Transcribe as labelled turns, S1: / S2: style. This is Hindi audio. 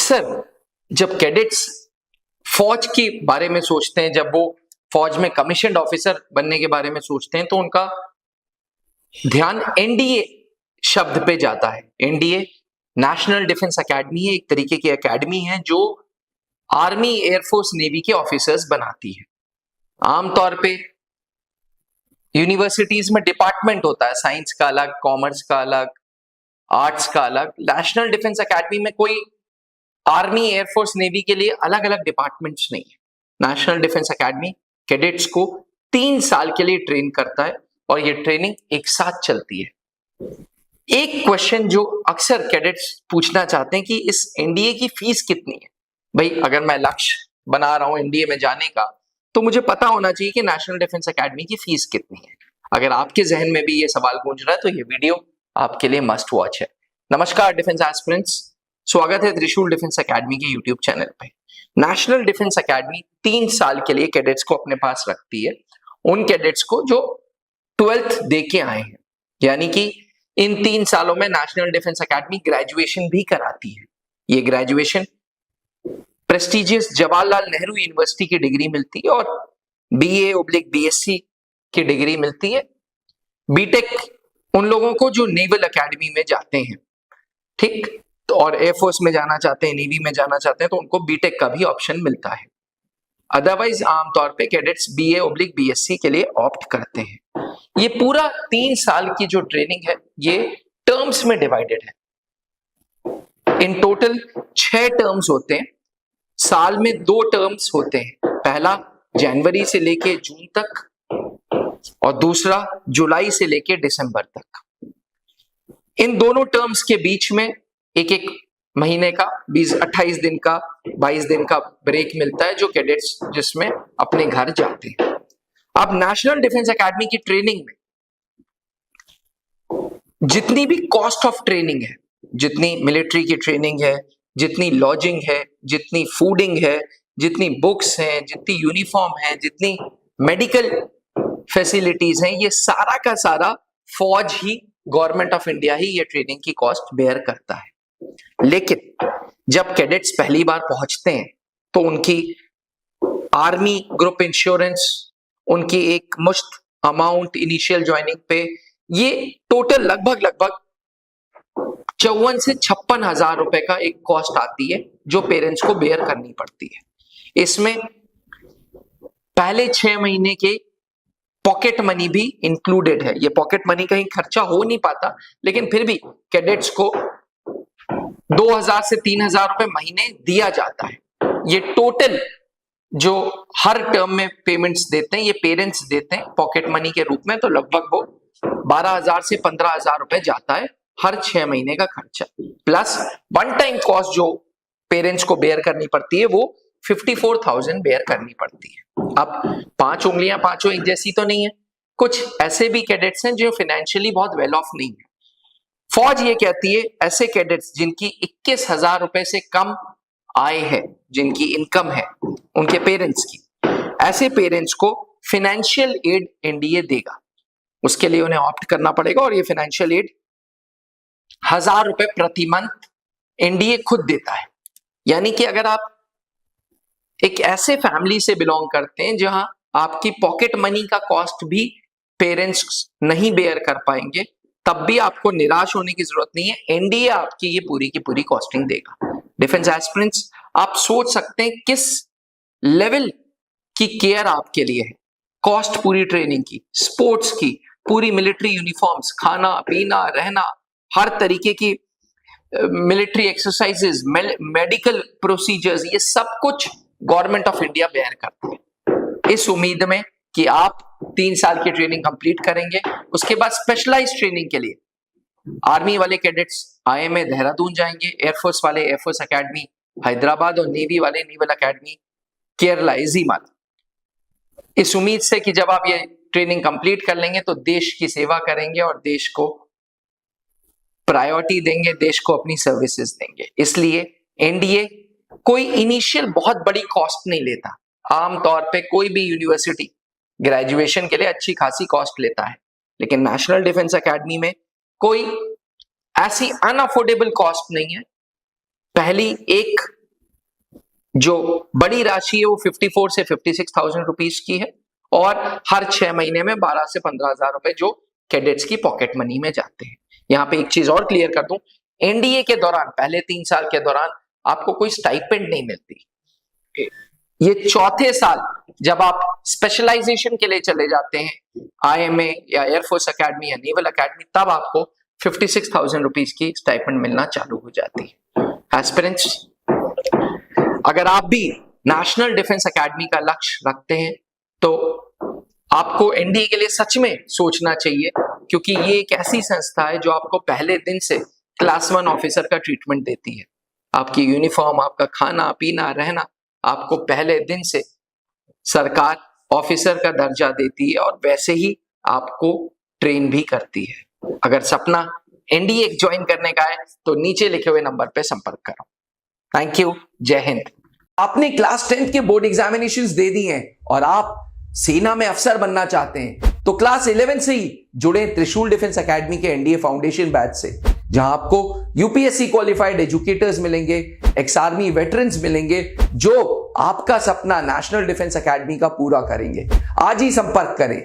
S1: अक्सर जब कैडेट्स फौज के बारे में सोचते हैं, जब वो फौज में कमीशन्ड ऑफिसर बनने के बारे में सोचते हैं, तो उनका ध्यान एनडीए शब्द पे जाता है। एनडीए नेशनल डिफेंस एकेडमी है, एक तरीके की एकेडमी है जो आर्मी, एयरफोर्स, नेवी के ऑफिसर्स बनाती है। आमतौर पे यूनिवर्सिटीज में डिपार्टमेंट होता है, साइंस का अलग, कॉमर्स का अलग, आर्ट्स का अलग। नेशनल डिफेंस एकेडमी में कोई आर्मी, एयरफोर्स, नेवी के लिए अलग अलग डिपार्टमेंट्स नहीं है। नेशनल डिफेंस एकेडमी कैडेट्स को 3 साल के लिए ट्रेन करता है और ये ट्रेनिंग एक साथ चलती है। एक क्वेश्चन जो अक्सर कैडेट्स पूछना चाहते हैं कि इस एनडीए की फीस कितनी है। भाई, अगर मैं लक्ष्य बना रहा हूं एनडीए में जाने का, तो मुझे पता होना चाहिए कि नेशनल डिफेंस एकेडमी की फीस कितनी है। अगर आपके जहन में भी ये सवाल गूंज रहा है तो ये वीडियो आपके लिए मस्ट वॉच है। नमस्कार डिफेंस एस्पिरेंट्स, स्वागत है त्रिशूल डिफेंस एकेडमी के यूट्यूब चैनल पे। नेशनल डिफेंस एकेडमी 3 साल के लिए कैडेट्स को अपने पास रखती है, उन कैडेट्स को जो 12th दे के आए हैं। यानी कि इन 3 सालों में नेशनल डिफेंस एकेडमी ग्रेजुएशन भी कराती है। ये graduation prestigious Jawaharlal Nehru university की डिग्री मिलती है और BA/BSc की डिग्री मिलती है। बीटेक उन लोगों को जो नेवल एकेडमी में जाते हैं, ठीक, तो और एयरफोर्स में जाना चाहते हैं, नेवी में जाना चाहते हैं, तो उनको बीटेक का भी ऑप्शन मिलता है। अदरवाइज आमतौर पे कैडेट्स BA/BSc के लिए ऑप्ट करते हैं। ये पूरा 3 साल की जो ट्रेनिंग है ये टर्म्स में डिवाइडेड है। इन टोटल 6 टर्म्स होते हैं। साल में 2 टर्म्स होते हैं, पहला जनवरी से लेके जून तक और दूसरा जुलाई से लेके दिसंबर तक। इन दोनों टर्म्स के बीच में एक महीने का 28 दिन का, 22 दिन का ब्रेक मिलता है, जो कैडेट्स जिसमें अपने घर जाते हैं। अब नेशनल डिफेंस एकेडमी की ट्रेनिंग में जितनी भी कॉस्ट ऑफ ट्रेनिंग है, जितनी मिलिट्री की ट्रेनिंग है, जितनी लॉजिंग है, जितनी फूडिंग है, जितनी बुक्स हैं, जितनी यूनिफॉर्म है, जितनी मेडिकल फैसिलिटीज हैं, ये सारा का सारा फौज ही, गवर्नमेंट ऑफ इंडिया ही ये ट्रेनिंग की कॉस्ट बेयर करता है। लेकिन जब कैडेट्स पहली बार पहुंचते हैं तो उनकी आर्मी ग्रुप इंश्योरेंस, उनकी एक मुश्त अमाउंट इनिशियल ज्वाइनिंग पे, ये टोटल लगभग 54 से 56 हजार रुपए का एक कॉस्ट आती है जो पेरेंट्स को बेयर करनी पड़ती है। इसमें पहले 6 महीने के पॉकेट मनी भी इंक्लूडेड है। ये पॉकेट मनी कहीं खर्चा हो नहीं पाता, लेकिन फिर भी कैडेट्स को 2000 से 3000 रुपए महीने दिया जाता है। ये टोटल जो हर टर्म में पेमेंट्स देते हैं, ये पेरेंट्स देते हैं पॉकेट मनी के रूप में, तो लगभग वो 12,000 से 15,000 रुपए जाता है हर 6 महीने का खर्चा, प्लस वन टाइम कॉस्ट जो पेरेंट्स को बेयर करनी पड़ती है वो 54,000 बेयर करनी पड़ती है। अब 5 उंगलियां पांचों एक जैसी तो नहीं है, कुछ ऐसे भी कैडेट्स हैं जो फाइनेंशियली बहुत वेल ऑफ नहीं है। फौज ये कहती है ऐसे कैडेट्स जिनकी 21,000 रुपए से कम आय है, जिनकी इनकम है उनके पेरेंट्स की, ऐसे पेरेंट्स को फाइनेंशियल एड एनडीए देगा। उसके लिए उन्हें ऑप्ट करना पड़ेगा और ये फाइनेंशियल एड 1000 रुपए प्रति मंथ एनडीए खुद देता है। यानी कि अगर आप एक ऐसे फैमिली से बिलोंग करते हैं जहां आपकी पॉकेट मनी का कॉस्ट भी पेरेंट्स नहीं बेयर कर पाएंगे, तब भी आपको निराश होने की जरूरत नहीं है। एनडीए आपकी ये पूरी की पूरी कॉस्टिंग देगा। डिफेंस एस्पिरेंट्स, आप सोच सकते हैं किस लेवल की केयर आपके लिए है। कॉस्ट पूरी ट्रेनिंग की, स्पोर्ट्स की, पूरी मिलिट्री यूनिफॉर्म्स, खाना पीना रहना, हर तरीके की मिलिट्री एक्सरसाइजेस, मेडिकल प्रोसीजर्स, ये सब कुछ गवर्नमेंट ऑफ इंडिया बेयर करती है। इस उम्मीद में कि आप 3 साल की ट्रेनिंग कंप्लीट करेंगे, उसके बाद स्पेशलाइज्ड ट्रेनिंग के लिए आर्मी वाले कैडेट्स IMA देहरादून जाएंगे, एयरफोर्स वाले एयरफोर्स एकेडमी हैदराबाद और नेवी वाले नेवल एकेडमी केरला इज़ीमाल। इस उम्मीद से कि जब आप ये ट्रेनिंग कंप्लीट कर लेंगे तो देश की सेवा करेंगे और देश को प्रायोरिटी देंगे, देश को अपनी सर्विसेज देंगे। इसलिए एनडीए कोई इनिशियल बहुत बड़ी कॉस्ट नहीं लेता। आमतौर पे कोई भी यूनिवर्सिटी ग्रेजुएशन के लिए अच्छी खासी कॉस्ट लेता है, लेकिन नेशनल डिफेंस एकेडमी में कोई ऐसी अनअफोर्डेबल कॉस्ट नहीं है। पहली एक जो बड़ी राशि है वो 54 से 56,000 रुपीज की है और हर 6 महीने में 12 से 15,000 रुपए जो कैडेट्स की पॉकेट मनी में जाते हैं। यहां पे एक चीज और क्लियर कर दूं, एनडीए के दौरान पहले 3 साल के दौरान आपको कोई स्टाइपेंड नहीं मिलती। ये चौथे साल जब आप स्पेशलाइजेशन के लिए चले जाते हैं आईएमए या एयरफोर्स एकेडमी या नेवल एकेडमी, तब आपको 56,000 रुपीज की स्टाइपेंड मिलना चालू हो जाती है। एस्पिरेंट्स, अगर आप भी नेशनल डिफेंस एकेडमी का लक्ष्य रखते हैं तो आपको एनडीए के लिए सच में सोचना चाहिए, क्योंकि ये एक ऐसी संस्था है जो आपको पहले दिन से क्लास 1 ऑफिसर का ट्रीटमेंट देती है। आपकी यूनिफॉर्म, आपका खाना पीना रहना, आपको पहले दिन से सरकार ऑफिसर का दर्जा देती है और वैसे ही आपको ट्रेन भी करती है। अगर सपना एनडीए ज्वाइन करने का है तो नीचे लिखे हुए नंबर पे संपर्क करो। थैंक यू, जय हिंद।
S2: आपने क्लास 10th के बोर्ड एग्जामिनेशंस दे दी हैं और आप सेना में अफसर बनना चाहते हैं तो क्लास 11 से ही जुड़े त्रिशूल डिफेंस एकेडमी के एनडीए फाउंडेशन बैच से, जहां आपको यूपीएससी क्वालिफाइड एजुकेटर्स मिलेंगे, एक्स आर्मी वेटरन्स मिलेंगे जो आपका सपना नेशनल डिफेंस एकेडमी का पूरा करेंगे। आज ही संपर्क करें।